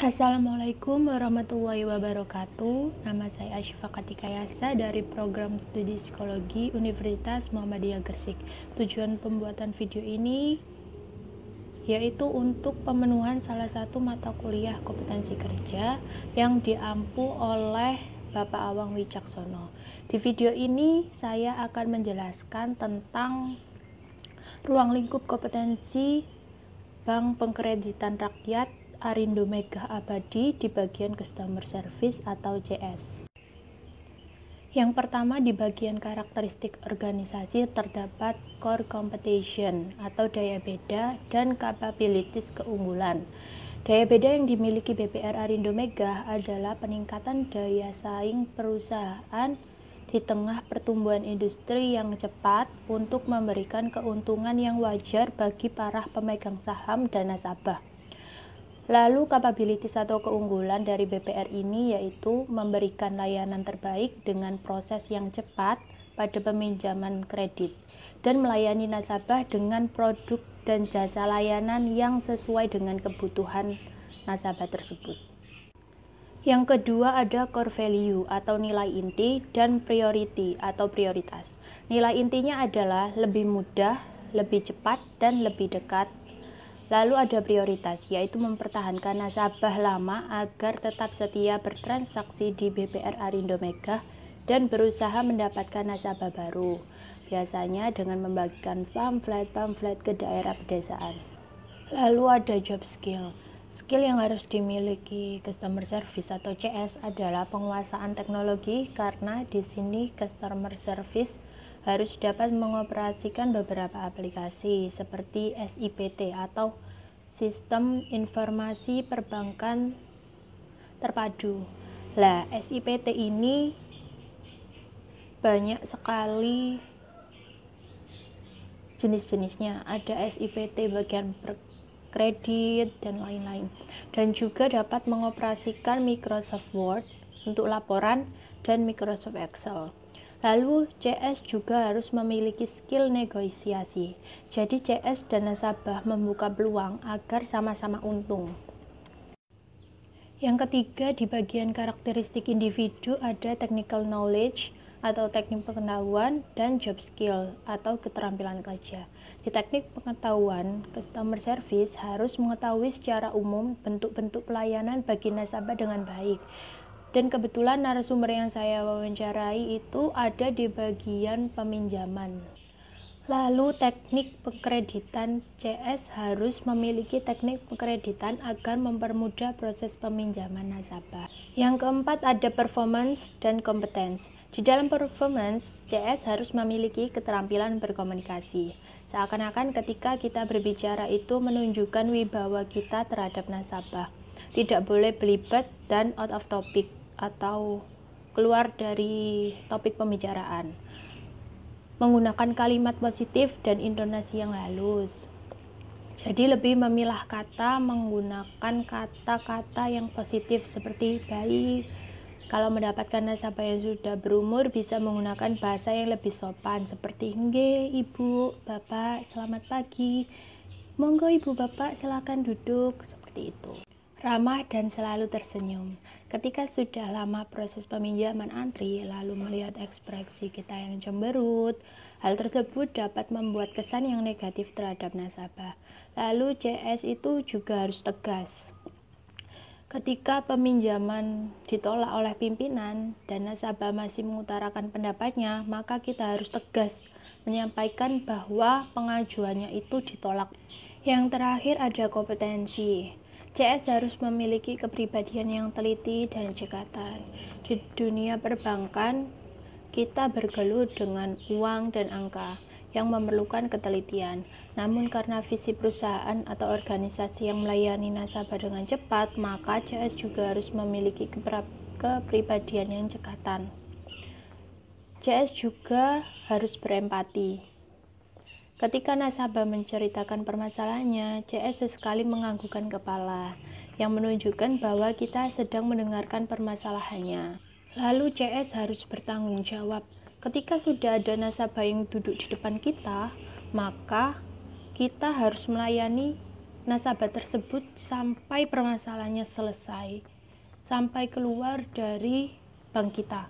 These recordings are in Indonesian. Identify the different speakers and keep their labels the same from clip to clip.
Speaker 1: Assalamualaikum warahmatullahi wabarakatuh. Nama saya Asyifa Katikayasa dari program studi psikologi Universitas Muhammadiyah Gresik. Tujuan pembuatan video ini yaitu untuk pemenuhan salah satu mata kuliah kompetensi kerja yang diampu oleh Bapak Awang Wicaksono. Di video ini saya akan menjelaskan tentang ruang lingkup kompetensi Bank Pengkreditan Rakyat Arindo Megah Abadi di bagian Customer Service atau CS. Yang pertama, di bagian karakteristik organisasi terdapat core competition atau daya beda dan capabilities keunggulan. Daya beda yang dimiliki BPR Arindo Megah adalah peningkatan daya saing perusahaan di tengah pertumbuhan industri yang cepat untuk memberikan keuntungan yang wajar bagi para pemegang saham dan nasabah. Lalu capabilities atau keunggulan dari BPR ini yaitu memberikan layanan terbaik dengan proses yang cepat pada peminjaman kredit dan melayani nasabah dengan produk dan jasa layanan yang sesuai dengan kebutuhan nasabah tersebut. Yang kedua ada core value atau nilai inti dan priority atau prioritas. Nilai intinya adalah lebih mudah, lebih cepat, dan lebih dekat. Lalu ada prioritas, yaitu mempertahankan nasabah lama agar tetap setia bertransaksi di BPR Arindo Megah dan berusaha mendapatkan nasabah baru, biasanya dengan membagikan pamflet ke daerah pedesaan. Lalu ada job skill. Skill yang harus dimiliki customer service atau CS adalah penguasaan teknologi, karena di sini customer service harus dapat mengoperasikan beberapa aplikasi seperti SIPT atau Sistem Informasi Perbankan Terpadu. SIPT ini banyak sekali jenis-jenisnya. Ada SIPT bagian kredit dan lain-lain. Dan juga dapat mengoperasikan Microsoft Word untuk laporan dan Microsoft Excel. Lalu CS juga harus memiliki skill negosiasi. Jadi CS dan nasabah membuka peluang agar sama-sama untung. Yang ketiga, di bagian karakteristik individu ada technical knowledge atau teknik pengetahuan dan job skill atau keterampilan kerja. Di teknik pengetahuan, customer service harus mengetahui secara umum bentuk-bentuk pelayanan bagi nasabah dengan baik. Dan kebetulan narasumber yang saya wawancarai itu ada di bagian peminjaman. Lalu teknik pengkreditan, CS harus memiliki teknik pengkreditan agar mempermudah proses peminjaman nasabah. Yang keempat ada performance dan kompetens. Di dalam performance, CS harus memiliki keterampilan berkomunikasi. Seakan-akan ketika kita berbicara itu menunjukkan wibawa kita terhadap nasabah. Tidak boleh belibet dan out of topic atau keluar dari topik pembicaraan. Menggunakan kalimat positif dan intonasi yang halus. Jadi lebih memilah kata, menggunakan kata-kata yang positif seperti baik. Kalau mendapatkan nasabah yang sudah berumur, bisa menggunakan bahasa yang lebih sopan seperti nggih, Ibu, Bapak, selamat pagi. Monggo Ibu Bapak, silakan duduk, seperti itu. Ramah dan selalu tersenyum. Ketika sudah lama proses peminjaman antri, lalu melihat ekspresi kita yang cemberut, hal tersebut dapat membuat kesan yang negatif terhadap nasabah. Lalu CS itu juga harus tegas. Ketika peminjaman ditolak oleh pimpinan dan nasabah masih mengutarakan pendapatnya, maka kita harus tegas menyampaikan bahwa pengajuannya itu ditolak. Yang terakhir ada kompetensi. CS harus memiliki kepribadian yang teliti dan cekatan. Di dunia perbankan, kita bergelut dengan uang dan angka yang memerlukan ketelitian. Namun karena visi perusahaan atau organisasi yang melayani nasabah dengan cepat, maka CS juga harus memiliki kepribadian yang cekatan. CS juga harus berempati. Ketika nasabah menceritakan permasalahannya, CS sesekali menganggukkan kepala, yang menunjukkan bahwa kita sedang mendengarkan permasalahannya. Lalu CS harus bertanggung jawab. Ketika sudah ada nasabah yang duduk di depan kita, maka kita harus melayani nasabah tersebut sampai permasalahannya selesai, sampai keluar dari bank kita.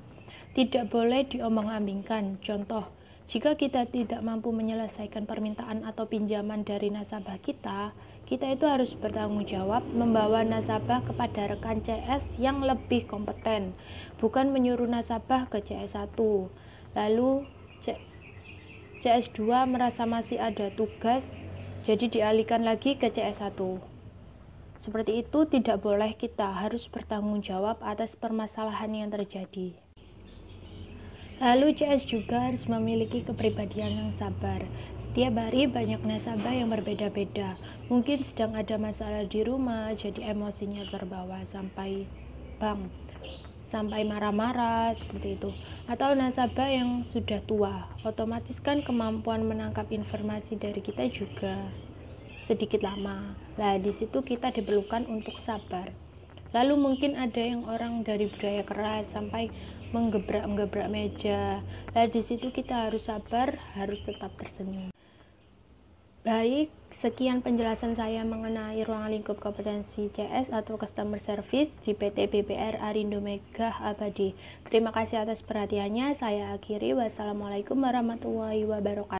Speaker 1: Tidak boleh diombang-ambingkan. Contoh, jika kita tidak mampu menyelesaikan permintaan atau pinjaman dari nasabah kita itu harus bertanggung jawab membawa nasabah kepada rekan CS yang lebih kompeten, bukan menyuruh nasabah ke CS1. Lalu CS2 merasa masih ada tugas, jadi dialihkan lagi ke CS1. Seperti itu tidak boleh, kita harus bertanggung jawab atas permasalahan yang terjadi. Lalu CS juga harus memiliki kepribadian yang sabar. Setiap hari banyak nasabah yang berbeda-beda. Mungkin sedang ada masalah di rumah, jadi emosinya terbawa sampai bang, sampai marah-marah seperti itu. Atau nasabah yang sudah tua, otomatis kan kemampuan menangkap informasi dari kita juga sedikit lama. Nah, di situ kita diperlukan untuk sabar. Lalu mungkin ada yang orang dari budaya keras sampai menggebrak meja. Nah, di situ kita harus sabar, harus tetap tersenyum. Baik, sekian penjelasan saya mengenai ruang lingkup kompetensi CS atau Customer Service di PT BBR Arindo Megah Abadi. Terima kasih atas perhatiannya. Saya akhiri. Wassalamualaikum warahmatullahi wabarakatuh.